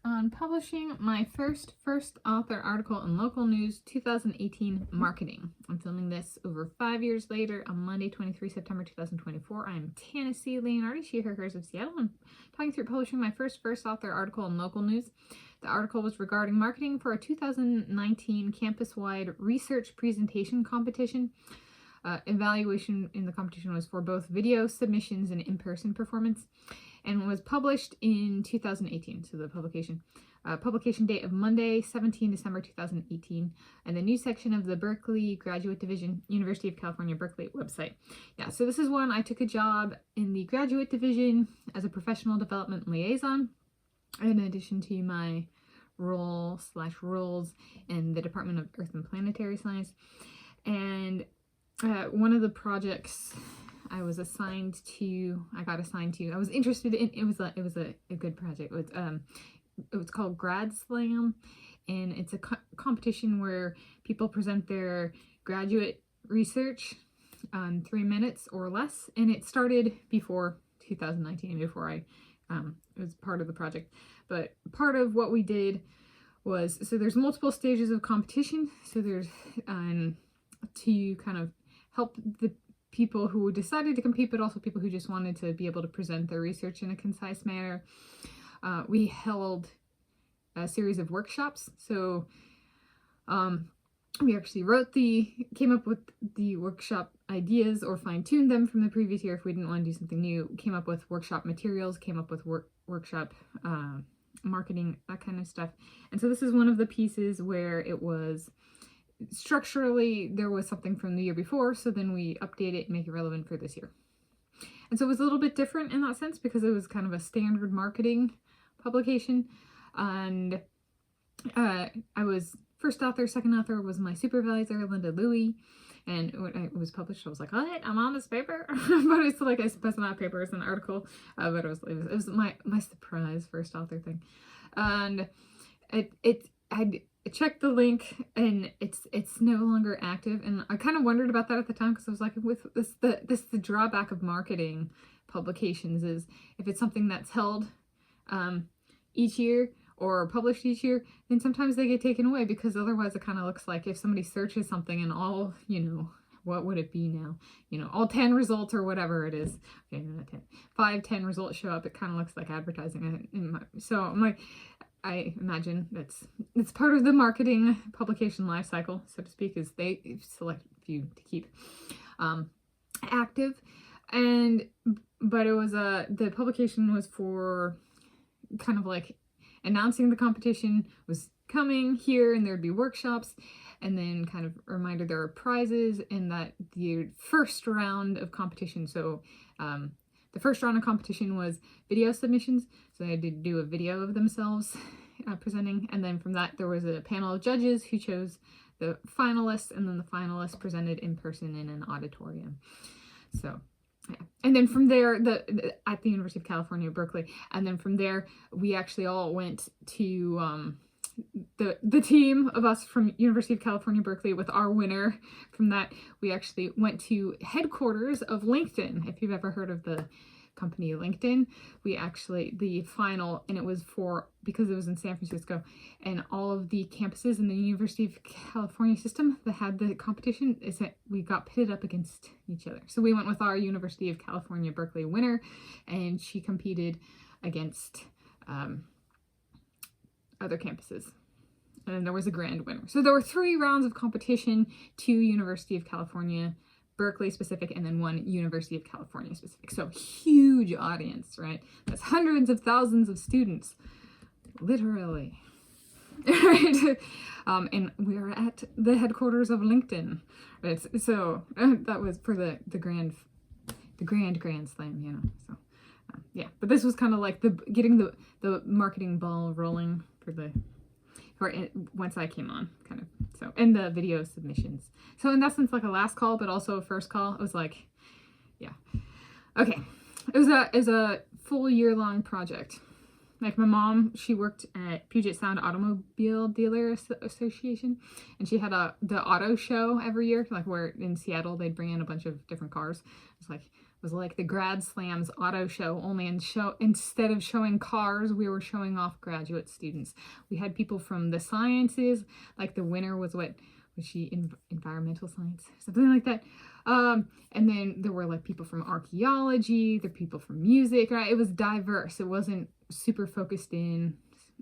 on publishing my first author article in local news 2018 marketing. I'm filming this over 5 years later on Monday, 23 September 2024. I'm Tanis Leonhardi, she, her, hers of Seattle. I'm talking through publishing my first author article in local news. The article was regarding marketing for a 2019 campus-wide research presentation competition. Evaluation in the competition was for both video submissions and in-person performance, and was published in 2018. So the publication date of Monday, 17 December 2018, and the news section of the Berkeley Graduate Division, University of California, Berkeley website. Yeah, so this is one I took a job in the Graduate Division as a professional development liaison, in addition to my roles in the Department of Earth and Planetary Science. And one of the projects I was assigned to, I was interested in, it was a good project. It was called Grad Slam, and it's a competition where people present their graduate research 3 minutes or less, and it started before 2019, before I was part of the project. But part of what we did was, so there's multiple stages of competition. So there's to kind of help the people who decided to compete, but also people who just wanted to be able to present their research in a concise manner. We held a series of workshops. So we actually came up with the workshop ideas, or fine-tuned them from the previous year if we didn't want to do something new, came up with workshop materials, came up with workshop marketing, that kind of stuff. And so this is one of the pieces where it was structurally, there was something from the year before, so then we update it and make it relevant for this year. And so it was a little bit different in that sense because it was kind of a standard marketing publication. And I was first author, second author was my supervisor, Linda Louie. And when it was published, I was like, "What? I'm on this paper?" But it's like, I suppose not paper, it's an article. But it was my surprise first author thing. And I checked the link, and it's no longer active, and I kind of wondered about that at the time, because I was like, with the drawback of marketing publications is if it's something that's held each year or published each year, then sometimes they get taken away, because otherwise it kind of looks like if somebody searches something and all, what would it be now? All 10 results or whatever it is, okay, not 10, 5, 10 results show up, it kind of looks like advertising. So I'm like, I imagine it's part of the marketing publication life cycle, so to speak, is they select a few to keep active. But it was the publication was for kind of like announcing the competition was coming here, and there'd be workshops, and then kind of a reminder there are prizes, and that the first round of competition, so the first round of competition was video submissions, so they had to do a video of themselves presenting, and then from that there was a panel of judges who chose the finalists, and then the finalists presented in person in an auditorium. So yeah. And then from there, at the University of California, Berkeley, and then from there we actually all went to the team of us from University of California, Berkeley, with our winner. From that, we actually went to headquarters of LinkedIn. If you've ever heard of the company LinkedIn, the final, and it was because it was in San Francisco, and all of the campuses in the University of California system that had the competition, is that we got pitted up against each other. So we went with our University of California, Berkeley winner, and she competed against other campuses. And then there was a grand winner. So there were 3 rounds of competition, 2 University of California, Berkeley specific, and then 1 University of California specific. So huge audience, right? That's hundreds of thousands of students, literally. Right? And we are at the headquarters of LinkedIn. Right? So that was for the grand slam, So yeah, but this was kind of like getting the marketing ball rolling once I came on, kind of. So, and the video submissions. So in essence, like a last call, but also a first call. It was like, yeah. Okay. It was a full year-long project. Like my mom, she worked at Puget Sound Automobile Dealer Association, and she had the auto show every year, like where in Seattle they'd bring in a bunch of different cars. It's like was like the Grad Slams auto show, only instead of showing cars, we were showing off graduate students. We had people from the sciences, like the winner was environmental science, something like that. And then there were like people from archaeology, there were people from music, right? It was diverse. It wasn't super focused in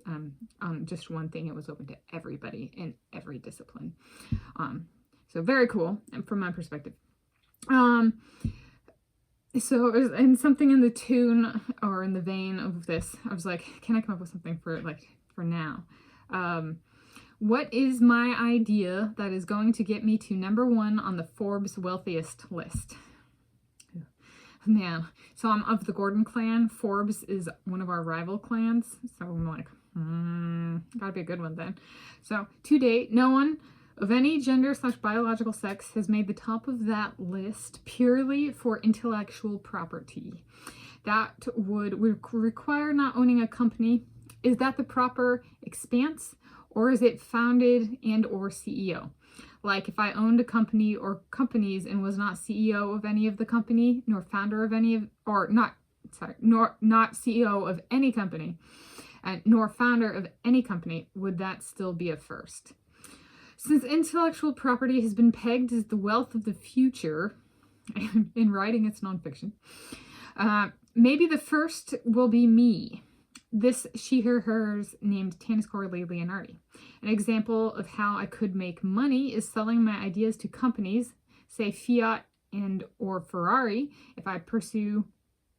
on just one thing. It was open to everybody in every discipline. So very cool from my perspective. So it was, and something in the tune or in the vein of this, I was like, can I come up with something for now? What is my idea that is going to get me to #1 on the Forbes wealthiest list? Man, so I'm of the Gordon clan. Forbes is one of our rival clans. So I'm like, gotta be a good one then. So to date, no one of any gender/biological sex has made the top of that list purely for intellectual property. That would require not owning a company. Is that the proper expanse? Or is it founded and or CEO? Like if I owned a company or companies and was not CEO of any of the company, nor founder of any of, or not CEO of any company, nor founder of any company, would that still be a first? Since intellectual property has been pegged as the wealth of the future, in writing it's nonfiction, maybe the first will be me. This she, her, hers named Tanis Coralee Leonhardi. An example of how I could make money is selling my ideas to companies, say Fiat and or Ferrari, if I pursue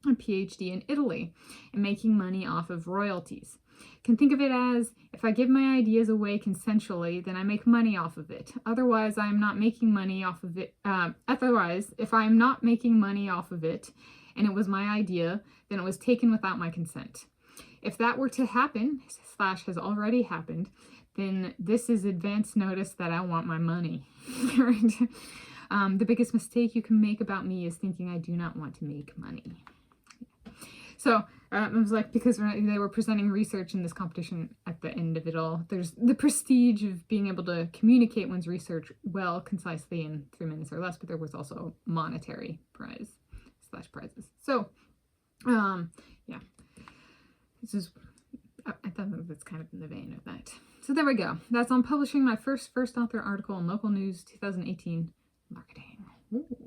a PhD in Italy, and making money off of royalties. Can think of it as, if I give my ideas away consensually, then I make money off of it. Otherwise, I am not making money off of it. Otherwise, if I am not making money off of it, and it was my idea, then it was taken without my consent. If that were to happen, / has already happened, then this is advance notice that I want my money. The biggest mistake you can make about me is thinking I do not want to make money. So it was like, because they were presenting research in this competition at the end of it all, there's the prestige of being able to communicate one's research well, concisely in 3 minutes or less, but there was also monetary prizes. So, yeah. This is, I thought that's kind of in the vein of that. So there we go. That's on publishing my first author article in local news 2018 marketing. Ooh.